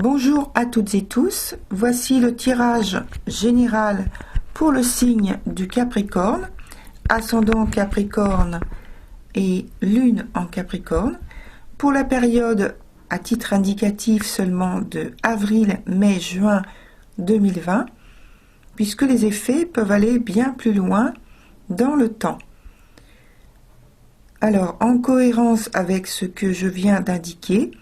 Bonjour à toutes et tous, voici le tirage général pour le signe du Capricorne, ascendant Capricorne et lune en Capricorne, pour la période à titre indicatif seulement de avril, mai, juin 2020, puisque les effets peuvent aller bien plus loin dans le temps. Alors, en cohérence avec ce que je viens d'indiquer,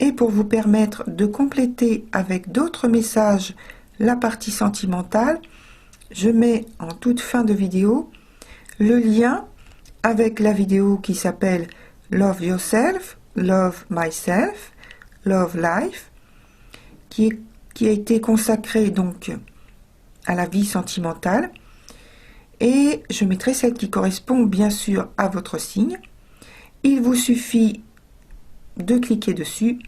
et pour vous permettre de compléter avec d'autres messages la partie sentimentale, je mets en toute fin de vidéo le lien avec la vidéo qui s'appelle Love Yourself, Love Myself, Love Life, qui a été consacrée donc à la vie sentimentale. Et je mettrai celle qui correspond bien sûr à votre signe. Il vous suffit de cliquer dessus,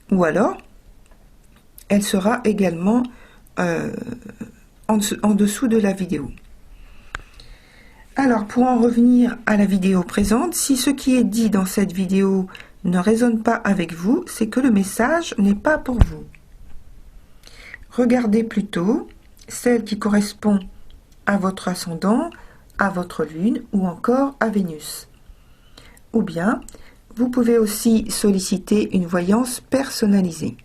ou alors elle sera également en dessous de la vidéo. Alors, pour en revenir à la vidéo présente, si ce qui est dit dans cette vidéo ne résonne pas avec vous, c'est que le message n'est pas pour vous. Regardez plutôt celle qui correspond à votre ascendant, à votre lune ou encore à Vénus. Ou bien, vous pouvez aussi solliciter une voyance personnalisée.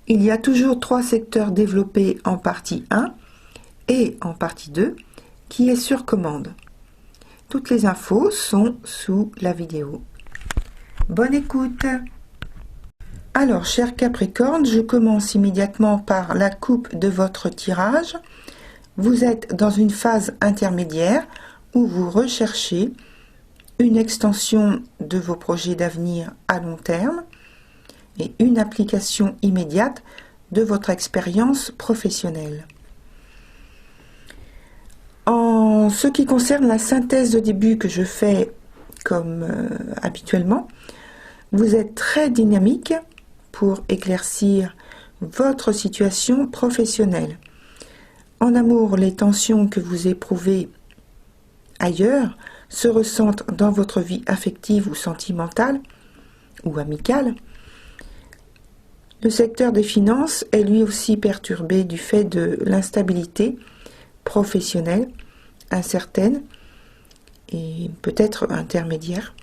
Il y a toujours 3 secteurs développés en partie 1 et en partie 2 qui est sur commande. Toutes les infos sont sous la vidéo. Bonne écoute! Alors, cher Capricorne, je commence immédiatement par la coupe de votre tirage. Vous êtes dans une phase intermédiaire où vous recherchez une extension de vos projets d'avenir à long terme et une application immédiate de votre expérience professionnelle. En ce qui concerne la synthèse de début que je fais comme habituellement, vous êtes très dynamique pour éclaircir votre situation professionnelle. En amour, les tensions que vous éprouvez ailleurs se ressentent dans votre vie affective ou sentimentale ou amicale. Le secteur des finances est lui aussi perturbé du fait de l'instabilité professionnelle incertaine et peut-être intermédiaire.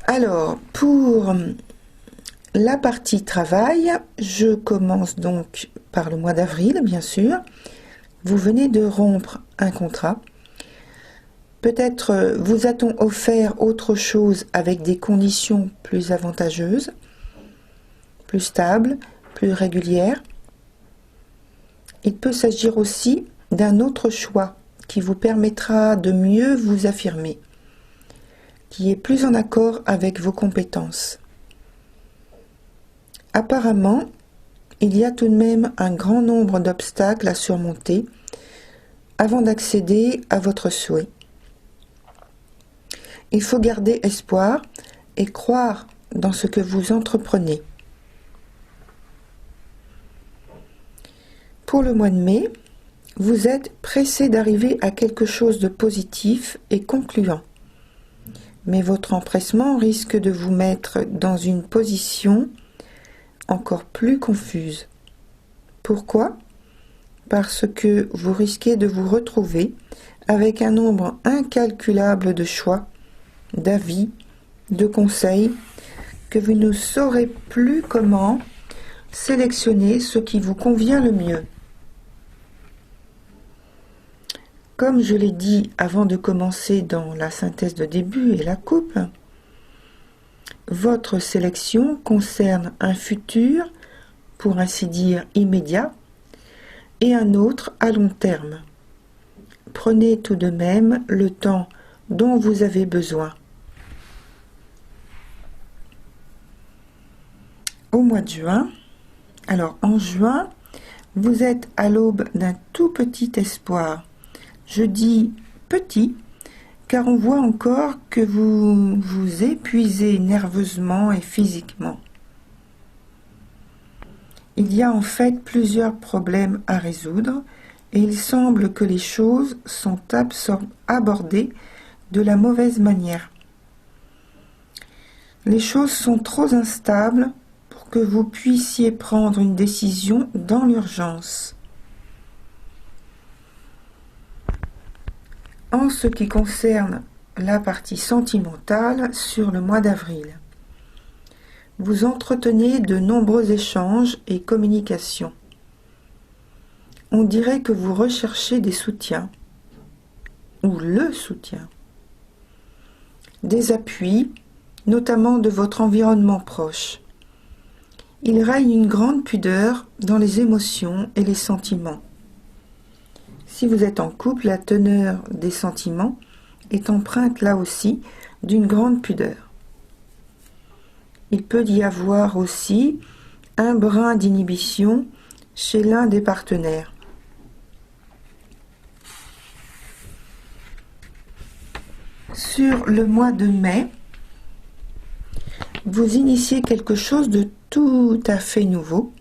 Alors, pour la partie travail, je commence donc par le mois d'avril, bien sûr. Vous venez de rompre un contrat. Peut-être vous a-t-on offert autre chose avec des conditions plus avantageuses, plus stables, plus régulières. Il peut s'agir aussi d'un autre choix qui vous permettra de mieux vous affirmer, qui est plus en accord avec vos compétences. Apparemment, il y a tout de même un grand nombre d'obstacles à surmonter avant d'accéder à votre souhait. Il faut garder espoir et croire dans ce que vous entreprenez. Pour le mois de mai, vous êtes pressé d'arriver à quelque chose de positif et concluant. Mais votre empressement risque de vous mettre dans une position encore plus confuse. Pourquoi ? Parce que vous risquez de vous retrouver avec un nombre incalculable de choix, d'avis, de conseils, que vous ne saurez plus comment sélectionner ce qui vous convient le mieux. Comme je l'ai dit avant de commencer dans la synthèse de début et la coupe, votre sélection concerne un futur, pour ainsi dire immédiat, et un autre à long terme. Prenez tout de même le temps dont vous avez besoin. Au mois de juin, alors en juin, vous êtes à l'aube d'un tout petit espoir. Je dis petit, car on voit encore que vous vous épuisez nerveusement et physiquement. Il y a en fait plusieurs problèmes à résoudre et il semble que les choses sont abordées de la mauvaise manière. Les choses sont trop instables pour que vous puissiez prendre une décision dans l'urgence. En ce qui concerne la partie sentimentale sur le mois d'avril, vous entretenez de nombreux échanges et communications. On dirait que vous recherchez des soutiens, ou le soutien, des appuis, notamment de votre environnement proche. Il règne une grande pudeur dans les émotions et les sentiments. Si vous êtes en couple, la teneur des sentiments est empreinte là aussi d'une grande pudeur. Il peut y avoir aussi un brin d'inhibition chez l'un des partenaires. Sur le mois de mai, vous initiez quelque chose de tout à fait nouveau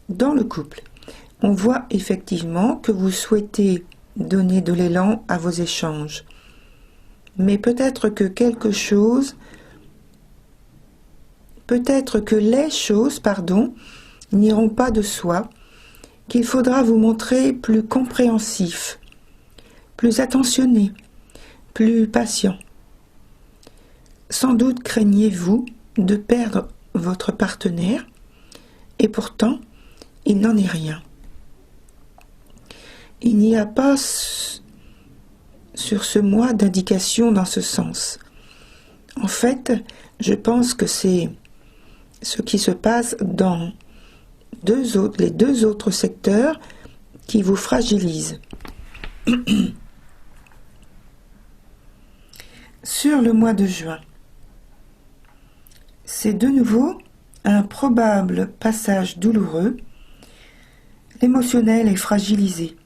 dans le couple. On voit effectivement que vous souhaitez donner de l'élan à vos échanges. Mais peut-être que les choses, n'iront pas de soi, qu'il faudra vous montrer plus compréhensif, plus attentionné, plus patient. Sans doute craignez-vous de perdre votre partenaire, et pourtant, il n'en est rien. Il n'y a pas sur ce mois d'indication dans ce sens. En fait, je pense que c'est ce qui se passe dans les deux autres secteurs qui vous fragilisent. Sur le mois de juin, c'est de nouveau un probable passage douloureux. L'émotionnel est fragilisé.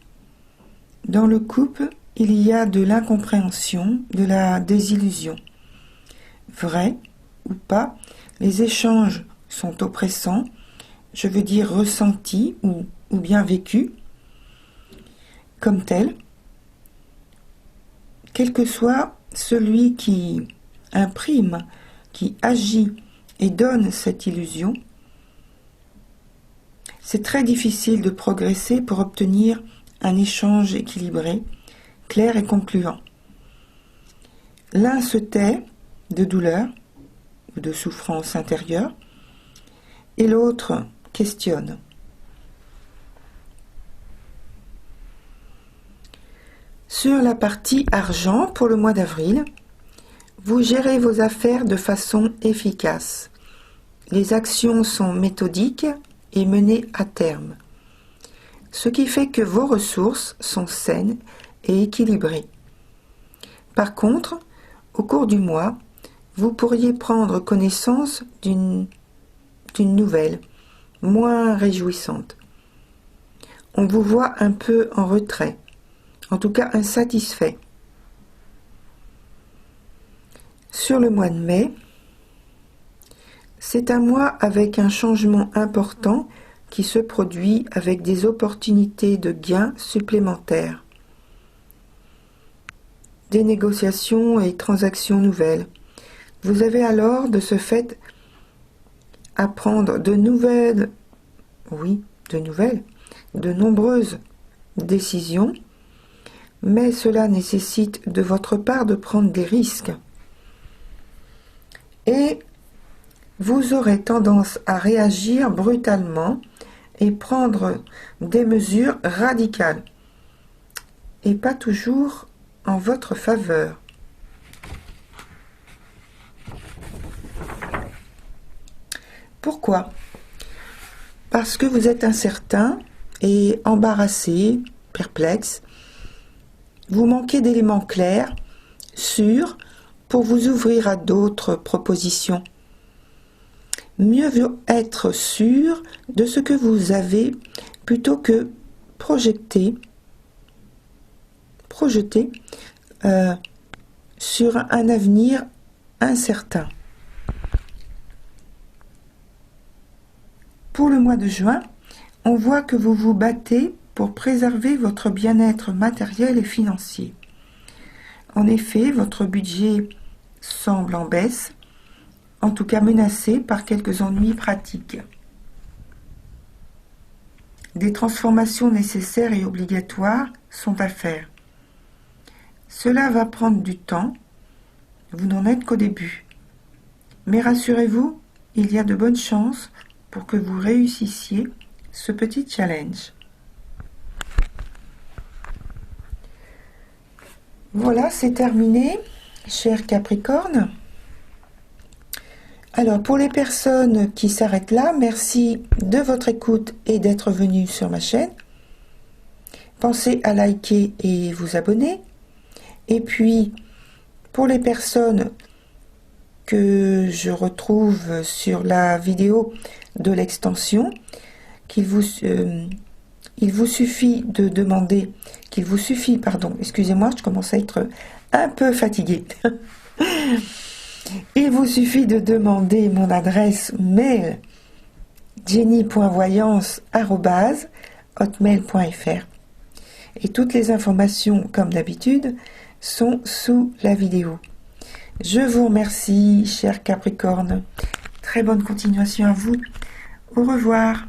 Dans le couple, il y a de l'incompréhension, de la désillusion. Vrai ou pas, les échanges sont oppressants, je veux dire ressentis ou bien vécus comme tels. Quel que soit celui qui imprime, qui agit et donne cette illusion, c'est très difficile de progresser pour obtenir un échange équilibré, clair et concluant. L'un se tait de douleur ou de souffrance intérieure et l'autre questionne. Sur la partie argent pour le mois d'avril, vous gérez vos affaires de façon efficace. Les actions sont méthodiques et menées à terme, ce qui fait que vos ressources sont saines et équilibrées. Par contre, au cours du mois, vous pourriez prendre connaissance d'une nouvelle, moins réjouissante. On vous voit un peu en retrait, en tout cas insatisfait. Sur le mois de mai, c'est un mois avec un changement important qui se produit avec des opportunités de gains supplémentaires. Des négociations et transactions nouvelles. Vous avez alors de ce fait à prendre de nombreuses décisions, mais cela nécessite de votre part de prendre des risques. Et vous aurez tendance à réagir brutalement et prendre des mesures radicales, et pas toujours en votre faveur. Pourquoi ? Parce que vous êtes incertain et embarrassé, perplexe. Vous manquez d'éléments clairs, sûrs, pour vous ouvrir à d'autres propositions. Mieux vaut être sûr de ce que vous avez plutôt que projeter sur un avenir incertain. Pour le mois de juin, on voit que vous vous battez pour préserver votre bien-être matériel et financier. En effet, votre budget semble en baisse, en tout cas menacé par quelques ennuis pratiques. Des transformations nécessaires et obligatoires sont à faire. Cela va prendre du temps, vous n'en êtes qu'au début. Mais rassurez-vous, il y a de bonnes chances pour que vous réussissiez ce petit challenge. Voilà, c'est terminé, cher Capricorne. Alors, pour les personnes qui s'arrêtent là, merci de votre écoute et d'être venus sur ma chaîne. Pensez à liker et vous abonner. Et puis, pour les personnes que je retrouve sur la vidéo de l'extension, il vous suffit, excusez-moi, je commence à être un peu fatiguée. Il vous suffit de demander mon adresse mail jenny.voyance@hotmail.fr et toutes les informations, comme d'habitude, sont sous la vidéo. Je vous remercie, cher Capricorne. Très bonne continuation à vous. Au revoir.